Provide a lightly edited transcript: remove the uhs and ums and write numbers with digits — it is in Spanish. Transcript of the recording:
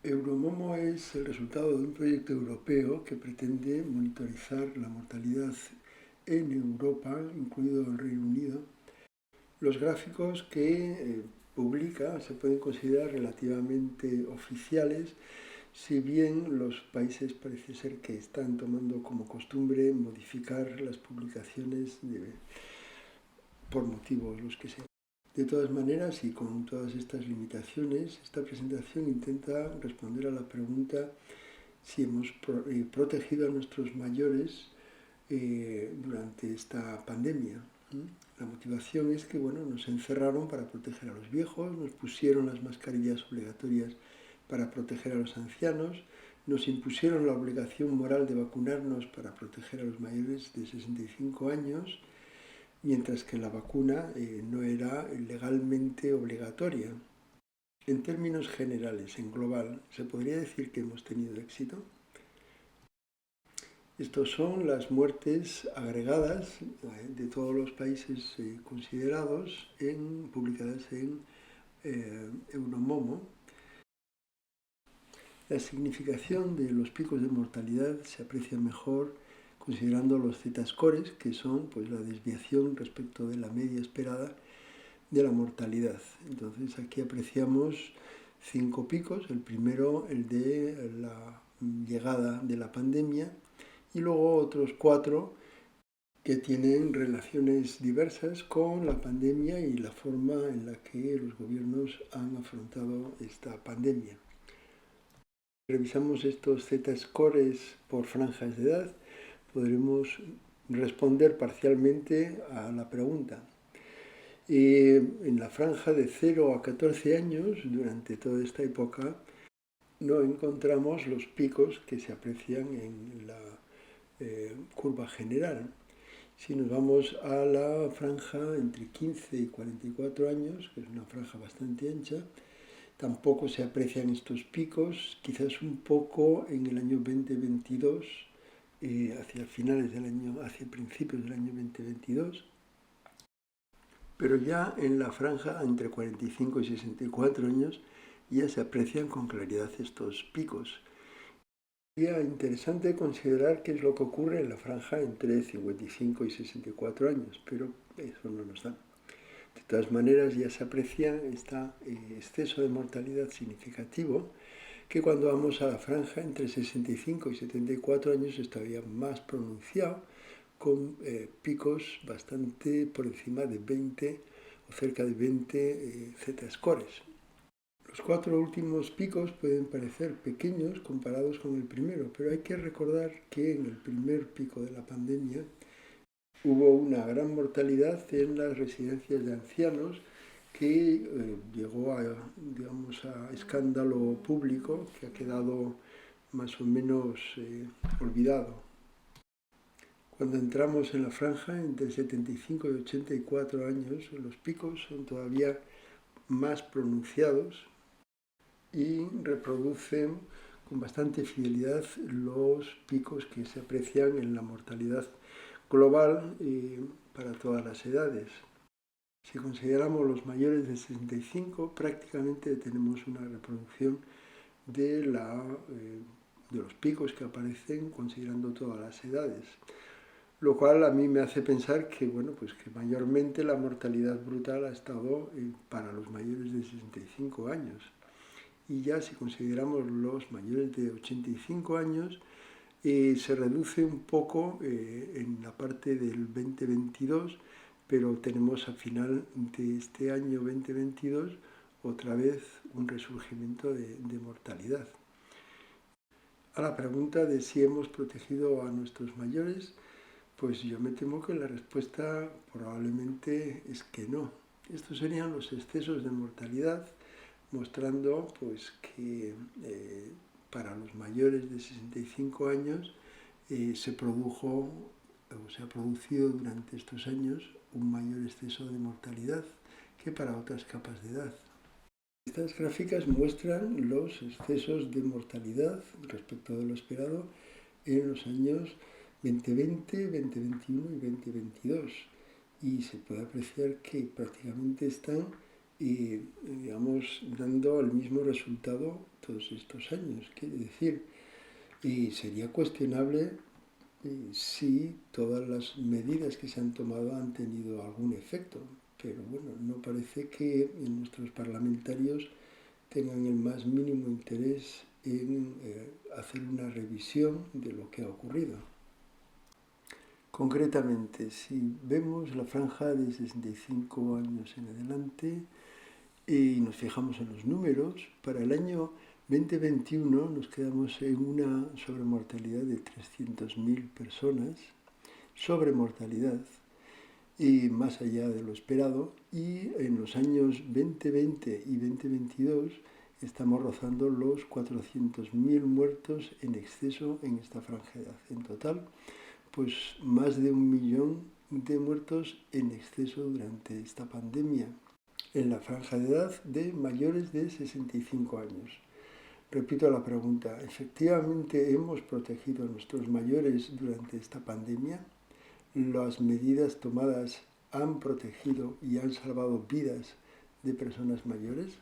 Euromomo es el resultado de un proyecto europeo que pretende monitorizar la mortalidad en Europa, incluido el Reino Unido. Los gráficos que publica se pueden considerar relativamente oficiales, si bien los países parece ser que están tomando como costumbre modificar las publicaciones por motivos los que sean. De todas maneras, y con todas estas limitaciones, esta presentación intenta responder a la pregunta si hemos protegido a nuestros mayores durante esta pandemia. La motivación es que nos encerraron para proteger a los viejos, nos pusieron las mascarillas obligatorias para proteger a los ancianos, nos impusieron la obligación moral de vacunarnos para proteger a los mayores de 65 años, mientras que la vacuna no era legalmente obligatoria. En términos generales, en global, ¿se podría decir que hemos tenido éxito? Estos son las muertes agregadas de todos los países considerados, publicadas en Euromomo. La significación de los picos de mortalidad se aprecia mejor considerando los z-scores, que son la desviación respecto de la media esperada de la mortalidad. Entonces aquí apreciamos 5 picos, el primero el de la llegada de la pandemia y luego otros 4 que tienen relaciones diversas con la pandemia y la forma en la que los gobiernos han afrontado esta pandemia. Revisamos estos z-scores por franjas de edad, podremos responder parcialmente a la pregunta. En la franja de 0 a 14 años, durante toda esta época, no encontramos los picos que se aprecian en la curva general. Si nos vamos a la franja entre 15 y 44 años, que es una franja bastante ancha, tampoco se aprecian estos picos, quizás un poco en el año 2022, hacia principios del año 2022, pero ya en la franja entre 45 y 64 años ya se aprecian con claridad estos picos. Sería interesante considerar qué es lo que ocurre en la franja entre 55 y 64 años, pero eso no nos da. De todas maneras, ya se aprecia este exceso de mortalidad significativo, que cuando vamos a la franja entre 65 y 74 años es todavía más pronunciado, con picos bastante por encima de 20 o cerca de 20 z-scores. Los 4 últimos picos pueden parecer pequeños comparados con el primero, pero hay que recordar que en el primer pico de la pandemia hubo una gran mortalidad en las residencias de ancianos que llegó a escándalo público que ha quedado más o menos olvidado. Cuando entramos en la franja entre 75 y 84 años, los picos son todavía más pronunciados y reproducen con bastante fidelidad los picos que se aprecian en la mortalidad global para todas las edades. Si consideramos los mayores de 65, prácticamente tenemos una reproducción de los picos que aparecen considerando todas las edades. Lo cual a mí me hace pensar que mayormente la mortalidad brutal ha estado para los mayores de 65 años. Y ya si consideramos los mayores de 85 años, se reduce un poco en la parte del 2022, pero tenemos a final de este año 2022 otra vez un resurgimiento de mortalidad. A la pregunta de si hemos protegido a nuestros mayores, pues yo me temo que la respuesta probablemente es que no. Estos serían los excesos de mortalidad, mostrando que para los mayores de 65 años se ha producido durante estos años un mayor exceso de mortalidad que para otras capas de edad. Estas gráficas muestran los excesos de mortalidad respecto de lo esperado en los años 2020, 2021 y 2022. Y se puede apreciar que prácticamente están y, digamos, dando el mismo resultado todos estos años. Quiere decir, y sería cuestionable si todas las medidas que se han tomado han tenido algún efecto. Pero bueno, no parece que nuestros parlamentarios tengan el más mínimo interés en hacer una revisión de lo que ha ocurrido. Concretamente, si vemos la franja de 65 años en adelante y nos fijamos en los números, para el año 2021 nos quedamos en una sobremortalidad de 300.000 personas, sobremortalidad, y más allá de lo esperado, y en los años 2020 y 2022 estamos rozando los 400.000 muertos en exceso en esta franja de edad. En total, pues más de 1 millón de muertos en exceso durante esta pandemia en la franja de edad de mayores de 65 años. Repito la pregunta, ¿efectivamente hemos protegido a nuestros mayores durante esta pandemia? ¿Las medidas tomadas han protegido y han salvado vidas de personas mayores?